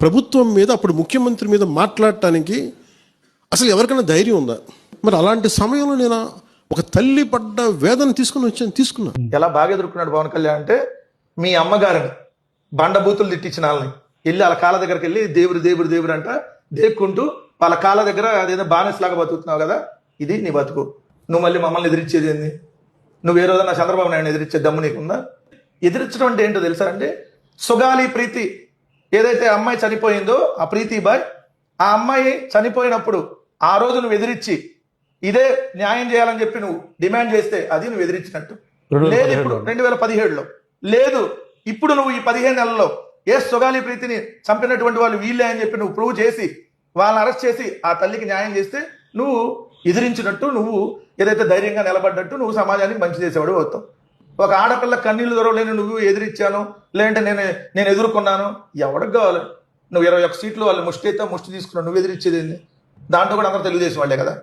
ప్రభుత్వం మీద, అప్పుడు ముఖ్యమంత్రి మీద మాట్లాడటానికి అసలు ఎవరికైనా ధైర్యం ఉందా? మరి అలాంటి సమయంలో నేను ఒక తల్లి పడ్డ వేదన తీసుకున్నా. ఎలా బాగా ఎదుర్కొన్నాడు పవన్ కళ్యాణ్ అంటే, మీ అమ్మగారిని బండబూతులు తిట్టించిన వాళ్ళని వెళ్ళి వాళ్ళ కాళ్ళ దగ్గరికి వెళ్ళి దేవుడు దేవుడు దేవుడు అంట దేక్కుంటూ వాళ్ళ కాళ్ళ దగ్గర అదేదో బానిసలాగా బతుకుతున్నావు కదా, ఇది నీ బతుకు. నువ్వు మళ్ళీ మమ్మల్ని ఎదిరించేది ఏంది? నువ్వు ఏ రోజన్నా చంద్రబాబు నాయుడు ఎదిరించే దమ్ము నీకుందా? ఎదిరించడం అంటే ఏంటో తెలుసా అండి? సుగాలి ప్రీతి ఏదైతే అమ్మాయి చనిపోయిందో, ఆ ప్రీతి బాయ్, ఆ అమ్మాయి చనిపోయినప్పుడు ఆ రోజు నువ్వు ఎదిరించి ఇదే న్యాయం చేయాలని చెప్పి నువ్వు డిమాండ్ చేస్తే అది నువ్వు ఎదిరించినట్టు. లేదు ఇప్పుడు 2017లో, లేదు ఇప్పుడు నువ్వు ఈ 15 నెలల్లో ఏ సుగాలి ప్రీతిని చంపినటువంటి వాళ్ళు వీళ్ళే అని చెప్పి నువ్వు ప్రూవ్ చేసి వాళ్ళని అరెస్ట్ చేసి ఆ తల్లికి న్యాయం చేస్తే నువ్వు ఎదిరించినట్టు, నువ్వు ఏదైతే ధైర్యంగా నిలబడ్డట్టు నువ్వు సమాజానికి మంచి చేసేవాడు అవుతావు. ఒక ఆడపిల్ల కన్నీళ్లు దొరవలేని నువ్వు ఎదిరించాను, లేదంటే నేను ఎదుర్కొన్నాను, ఎవరికి కావాలి? నువ్వు 21 సీట్లు వాళ్ళు ముష్టి అయితే ముష్టి తీసుకున్నావు, నువ్వు ఎదిరించేది ఏంది? దాంట్లో కూడా అందరూ తెలుగుదేశం వాళ్ళే కదా.